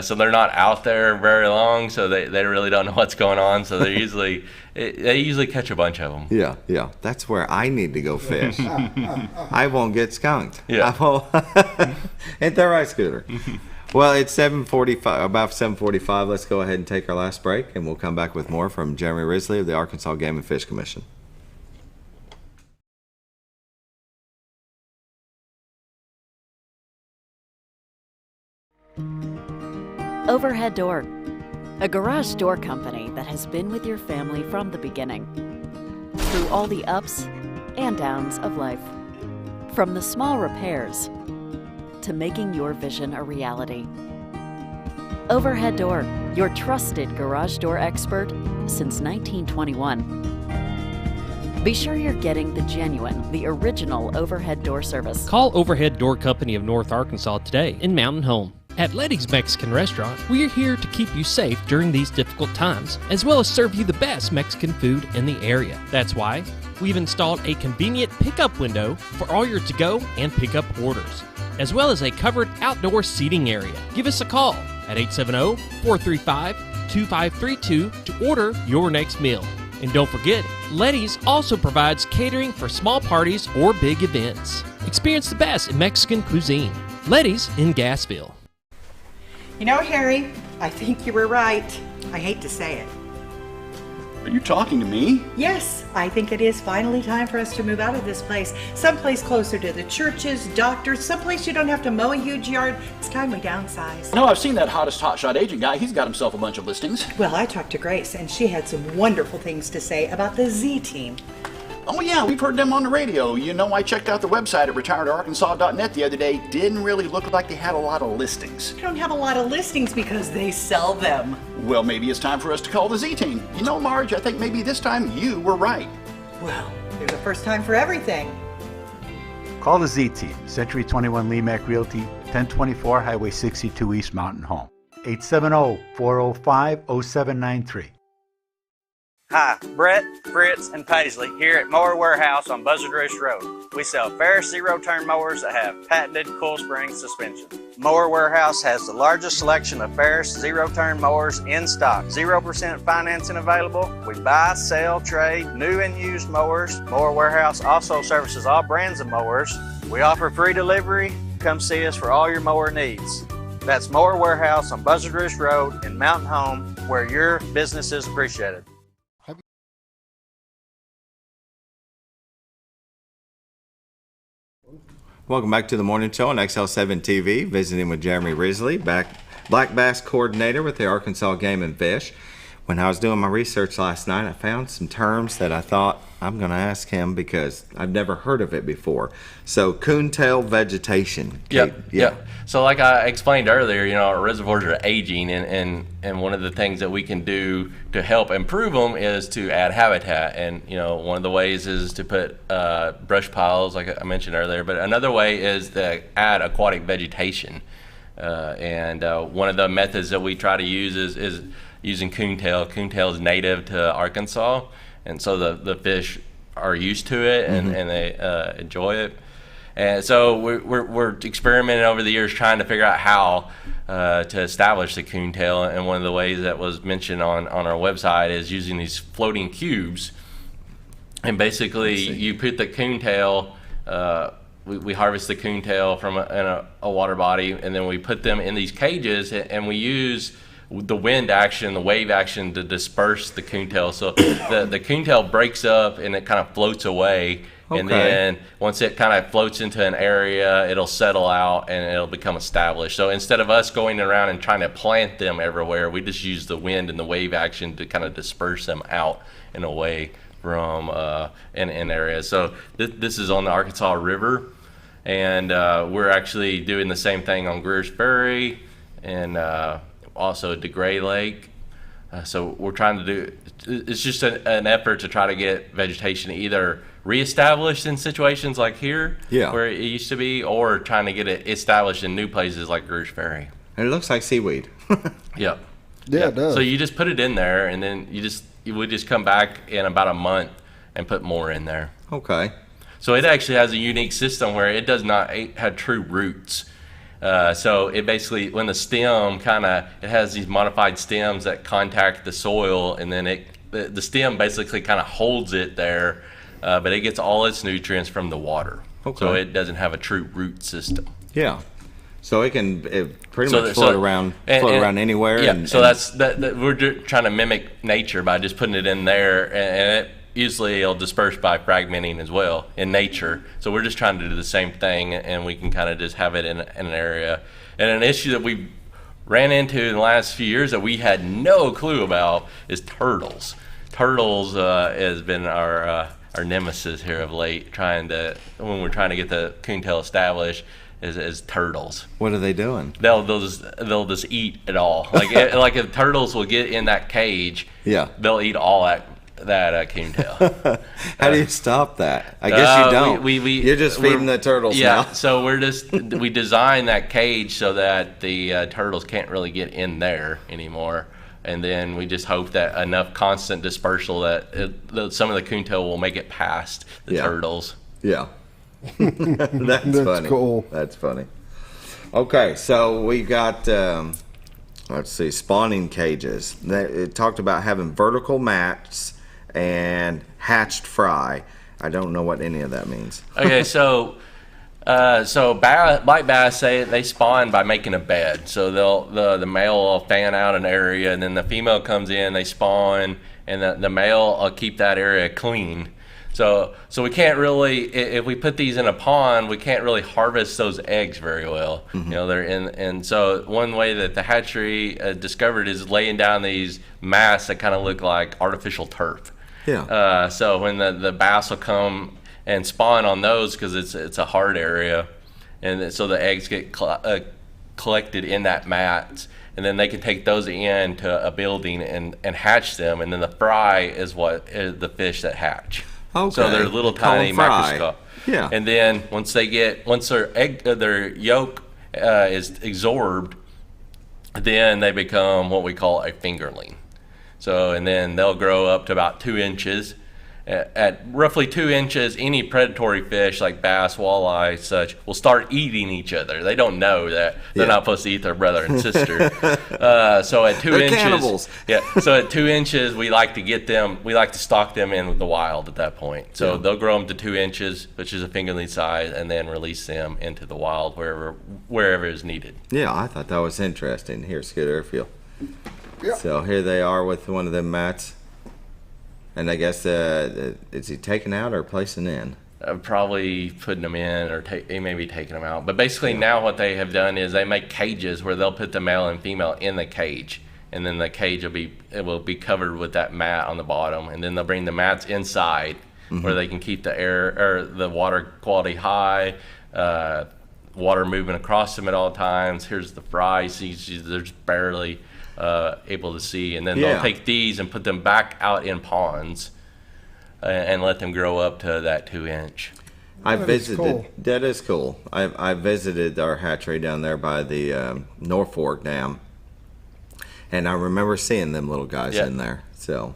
so they're not out there very long, so they really don't know what's going on. So they usually catch a bunch of them. Yeah, that's where I need to go fish. I won't get skunked. Yeah, ain't that right, Scooter? Well, it's 7:45, about 7:45. Let's go ahead and take our last break, and we'll come back with more from Jeremy Risley of the Arkansas Game and Fish Commission. Overhead Door, a garage door company that has been with your family from the beginning, through all the ups and downs of life. From the small repairs to making your vision a reality. Overhead Door, your trusted garage door expert since 1921. Be sure you're getting the genuine, the original overhead door service. Call Overhead Door Company of North Arkansas today in Mountain Home. At Letty's Mexican Restaurant, we are here to keep you safe during these difficult times, as well as serve you the best Mexican food in the area. That's why we've installed a convenient pickup window for all your to-go and pickup orders, as well as a covered outdoor seating area. Give us a call at 870-435-2532 to order your next meal. And don't forget, Letty's also provides catering for small parties or big events. Experience the best in Mexican cuisine. Letty's in Gassville. You know, Harry, I think you were right. I hate to say it. Are you talking to me? Yes, I think it is finally time for us to move out of this place. Someplace closer to the churches, doctors, someplace you don't have to mow a huge yard. It's time we downsize. No, I've seen that hottest hotshot agent guy. He's got himself a bunch of listings. Well, I talked to Grace, and she had some wonderful things to say about the Z Team. Oh yeah, we've heard them on the radio. You know, I checked out the website at retiredarkansas.net the other day. Didn't really look like they had a lot of listings. They don't have a lot of listings because they sell them. Well, maybe it's time for us to call the Z-Team. You know, Marge, I think maybe this time you were right. Well, there's a first time for everything. Call the Z-Team, Century 21 Lemac Realty, 1024 Highway 62 East Mountain Home. 870-405-0793. Hi, Brett, Fritz, and Paisley here at Mower Warehouse on Buzzard Roost Road. We sell Ferris zero-turn mowers that have patented coil spring suspension. Mower Warehouse has the largest selection of Ferris zero-turn mowers in stock. 0% financing available. We buy, sell, trade new and used mowers. Mower Warehouse also services all brands of mowers. We offer free delivery. Come see us for all your mower needs. That's Mower Warehouse on Buzzard Roost Road in Mountain Home, where your business is appreciated. Welcome back to the morning show on XL7-TV, visiting with Jeremy Risley, black bass coordinator with the Arkansas Game and Fish. When I was doing my research last night, I found some terms that I thought I'm going to ask him because I've never heard of it before. So, coontail vegetation. Yeah. So like I explained earlier, you know, our reservoirs are aging, and one of the things that we can do to help improve them is to add habitat. And, you know, one of the ways is to put brush piles, like I mentioned earlier, but another way is to add aquatic vegetation. And one of the methods that we try to use is using coontail. Coontail is native to Arkansas, and so the fish are used to it and they enjoy it. And so we're experimenting over the years trying to figure out how to establish the coontail. And one of the ways that was mentioned on our website is using these floating cubes. And basically you put the coontail, we harvest the coontail from a water body, and then we put them in these cages, and we use the wind action, the wave action to disperse the coontail. So the coontail breaks up and it kind of floats away. Okay. And then once it kind of floats into an area, it'll settle out and it'll become established. So instead of us going around and trying to plant them everywhere, we just use the wind and the wave action to kind of disperse them out and away from in areas. So this is on the Arkansas River, and we're actually doing the same thing on Greer's Ferry and also DeGray Lake. So we're trying to do, it's just an effort to try to get vegetation either reestablished in situations like here, where it used to be, or trying to get it established in new places like Greer's Ferry. And it looks like seaweed. Yeah, it does. So you just put it in there, and then we just come back in about a month and put more in there. Okay. So it actually has a unique system where it does not have true roots. So it basically, when the stem it has these modified stems that contact the soil, and then the stem basically kind of holds it there, but it gets all its nutrients from the water. Okay. So it doesn't have a true root system. Yeah. So it can pretty much float around anywhere. Yeah. So that's we're trying to mimic nature by just putting it in there, and it usually it'll disperse by fragmenting as well in nature. So we're just trying to do the same thing, and we can kind of just have it in an area. And an issue that we ran into in the last few years that we had no clue about is turtles. Turtles has been our nemesis here of late. When we're trying to get the coontail established. Is turtles. What are they doing? They'll just eat it all. Like like if turtles will get in that cage, they'll eat all that coontail. How do you stop that? I guess you don't. You're just feeding the turtles now. So we design that cage so that the turtles can't really get in there anymore. And then we just hope that enough constant dispersal that some of the coontail will make it past the turtles. Yeah. That's funny. Cool. That's funny. Okay, so we got let's see, spawning cages. It talked about having vertical mats and hatched fry. I don't know what any of that means. Okay, so black bass they spawn by making a bed. So the male will fan out an area, and then the female comes in, they spawn, and the male will keep that area clean. So we can't really, if we put these in a pond, we can't really harvest those eggs very well. You know, they're in, and so one way that the hatchery discovered is laying down these mats that kind of look like artificial turf. Yeah. So when the bass will come and spawn on those, because it's a hard area, and so the eggs get collected in that mat, and then they can take those into a building and hatch them, and then the fry is the fish that hatch. Okay. So they're little tiny microscope. Yeah. And then once their yolk is absorbed, then they become what we call a fingerling. So and then they'll grow up to about 2 inches. At roughly 2 inches, any predatory fish like bass, walleye, such will start eating each other. They don't know that they're not supposed to eat their brother and sister. So at 2 inches, cannibals. So at 2 inches, we like to stock them in the wild at that point. So they'll grow them to 2 inches, which is a fingerling size, and then release them into the wild wherever is needed. Yeah, I thought that was interesting. Here, Scooter, if you'll. Yeah. So here they are with one of them mats. And I guess is he taking out or placing in? Probably putting them in, or he may be taking them out. But basically now what they have done is they make cages where they'll put the male and female in the cage, and then the cage will be covered with that mat on the bottom, and then they'll bring the mats inside where they can keep the air or the water quality high, water moving across them at all times. Here's the fry. See, they're just barely able to see, and then they'll take these and put them back out in ponds and let them grow up to that 2 inch. I visited. That is cool. I visited our hatchery down there by the Norfolk Dam, and I remember seeing them little guys in there. So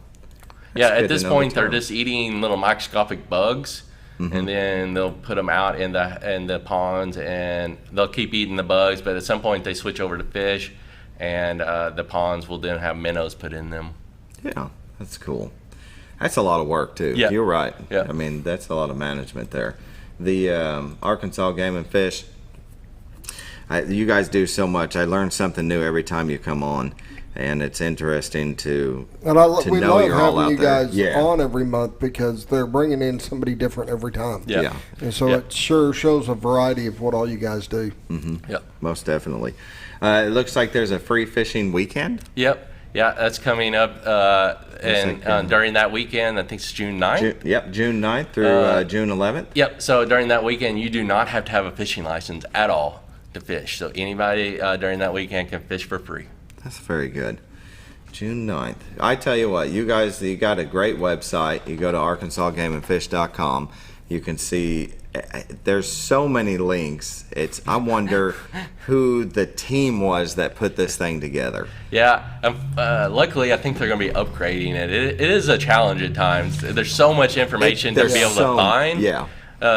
at this point they're just eating little microscopic bugs, and then they'll put them out in the ponds, and they'll keep eating the bugs. But at some point they switch over to fish. And the ponds will then have minnows put in them. Yeah, that's cool. That's a lot of work, too. Yeah. You're right. Yeah. I mean, that's a lot of management there. The Arkansas Game and Fish, you guys do so much. I learn something new every time you come on, and it's interesting to we know love you're all having out you there. guys on every month because they're bringing in somebody different every time. Yeah. And so it sure shows a variety of what all you guys do. Yeah, most definitely. It looks like there's a free fishing weekend. Yep. Yeah, that's coming up during that weekend. I think it's June 9th. June 9th through June 11th. Yep. So during that weekend, you do not have to have a fishing license at all to fish. So anybody during that weekend can fish for free. That's very good. June 9th. I tell you what, you guys, you got a great website. You go to arkansasgameandfish.com. You can see there's so many links. I wonder who the team was that put this thing together. Yeah, luckily I think they're going to be upgrading it. It is a challenge at times. There's so much information to be able to find. Yeah.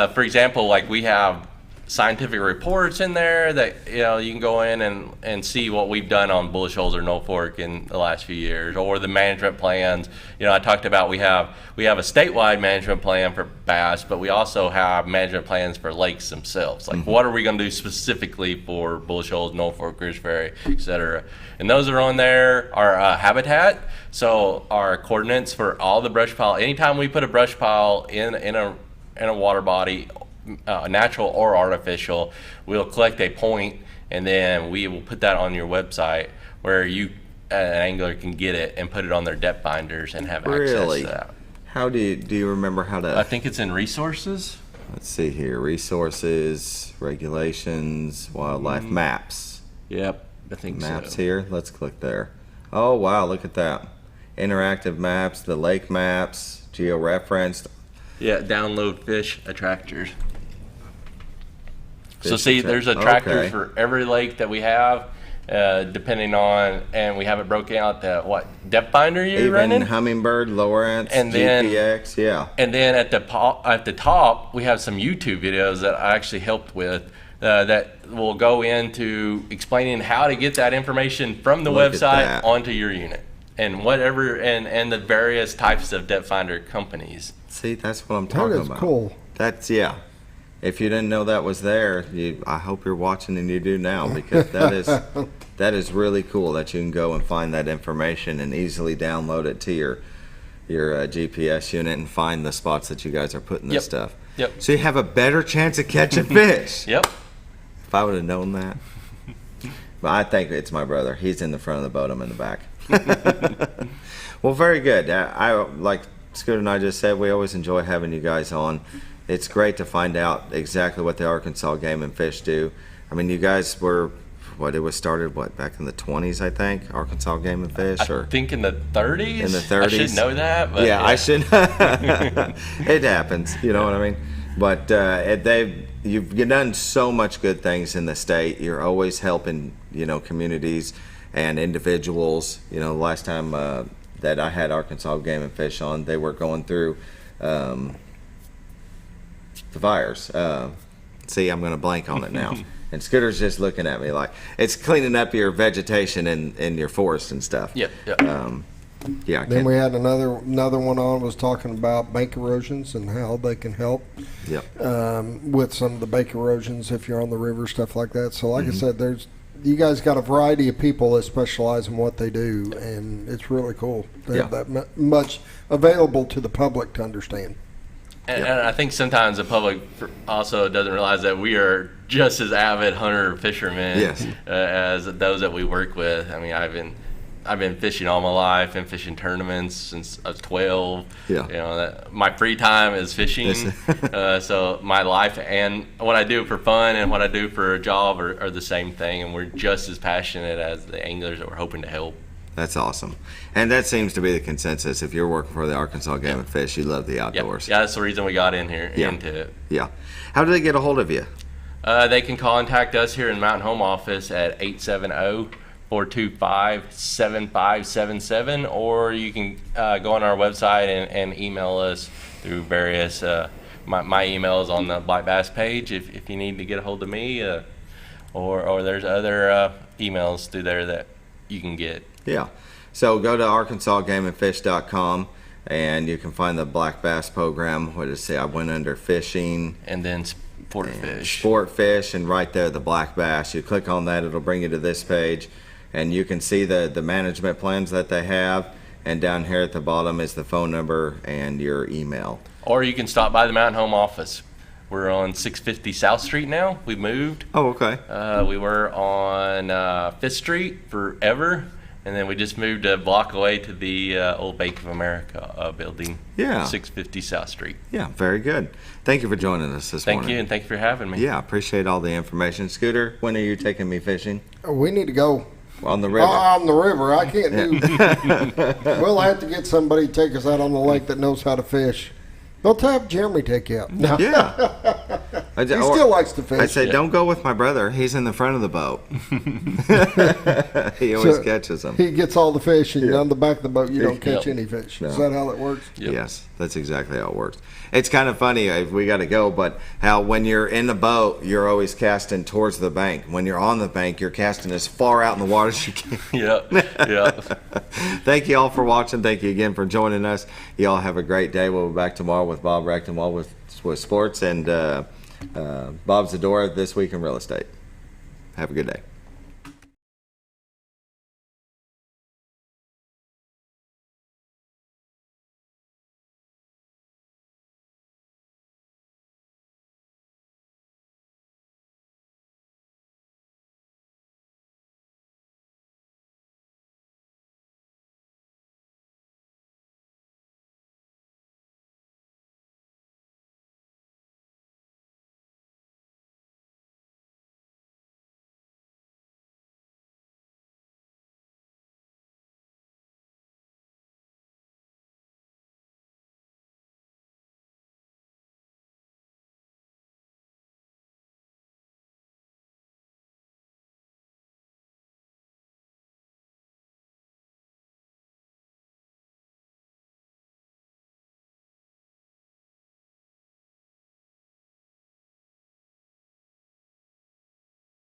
For example, like we have scientific reports in there that you can go in and see what we've done on Bullish Holes or No Fork in the last few years, or the management plans. I talked about we have a statewide management plan for bass, but we also have management plans for lakes themselves. Like what are we going to do specifically for Bullish Holes, No Fork, Greers Ferry, etc. And those are on there. Our habitat, so our coordinates for all the brush pile. Anytime we put a brush pile in a water body, natural or artificial, we'll collect a point, and then we will put that on your website where an angler can get it and put it on their depth finders and have access to that. How do you remember how to? I think it's in resources. Let's see here. Resources, regulations, wildlife maps. Yep, I think maps here. Let's click there. Oh wow, look at that. Interactive maps, the lake maps, georeferenced. Yeah, download fish attractors. So see, there's attractors for every lake that we have, depending on, and we have it broken out to what depth finder you're running. Humminbird, Lowrance, and then GPX, yeah. And then at the top, we have some YouTube videos that I actually helped with that will go into explaining how to get that information from the website onto your unit, and whatever, and the various types of depth finder companies. See, that's what I'm talking about. That is cool. That's If you didn't know that was there, I hope you're watching and you do now, because that is really cool that you can go and find that information and easily download it to your GPS unit and find the spots that you guys are putting this stuff. Yep. So you have a better chance of catching fish. Yep. If I would have known that. But I think it's my brother. He's in the front of the boat. I'm in the back. Well, very good. I like Scooter and I just said, we always enjoy having you guys on. It's great to find out exactly what the Arkansas Game and Fish do. I mean, you guys were, it was started, back in the 20s, I think, Arkansas Game and Fish? I think in the 30s. In the 30s. I should know that. But I should. It happens, you know what I mean? But you've done so much good things in the state. You're always helping, communities and individuals. Last time that I had Arkansas Game and Fish on, they were going through the fires. See, I'm going to blank on it now. And Scooter's just looking at me like it's cleaning up your vegetation in your forest and stuff. Yep. Then we had another one on, was talking about bank erosions and how they can help. Yep. With some of the bank erosions if you're on the river, stuff like that. So like I said, you guys got a variety of people that specialize in what they do, and it's really cool to have that much available to the public to understand. And I think sometimes the public also doesn't realize that we are just as avid hunter fishermen as those that we work with. I mean, I've been fishing all my life and fishing tournaments since I was 12. Yeah. My free time is fishing. So my life and what I do for fun and what I do for a job are the same thing, and we're just as passionate as the anglers that we're hoping to help. That's awesome. And that seems to be the consensus. If you're working for the Arkansas Game and Fish, you love the outdoors. Yeah, that's the reason we got into it. Yeah. How do they get a hold of you? They can contact us here in Mountain Home office at 870-425-7577, or you can go on our website and email us through various, my email is on the Black Bass page if you need to get a hold of me, or there's other emails through there that you can get. Yeah. So go to arkansasgameandfish.com and you can find the Black Bass program. What did it say? I went under fishing. And then sport fish. Sport fish, and right there, the Black Bass. You click on that, it'll bring you to this page, and you can see the management plans that they have. And down here at the bottom is the phone number and your email. Or you can stop by the Mountain Home office. We're on 650 South Street now. We moved. Oh, okay. We were on 5th Street forever, and then we just moved a block away to the old Bank of America building. Yeah. 650 South Street. Yeah, very good. Thank you for joining us this morning. Thank you, and thank you for having me. Yeah, I appreciate all the information. Scooter, when are you taking me fishing? We need to go. On the river. On the river. I can't do. We'll have to get somebody to take us out on the lake that knows how to fish. They'll have Jeremy take you out. Yeah. He still likes to fish. I say, don't go with my brother. He's in the front of the boat. He always catches them. He gets all the fish, and on the back of the boat, you don't catch any fish. No. Is that how it works? Yes, that's exactly how it works. It's kind of funny. We got to go, but how when you're in the boat, you're always casting towards the bank. When you're on the bank, you're casting as far out in the water as you can. Yep. Thank you all for watching. Thank you again for joining us. You all have a great day. We'll be back tomorrow with Bob Rechtenwald with sports and Bob Zadora This Week in Real Estate. Have a good day.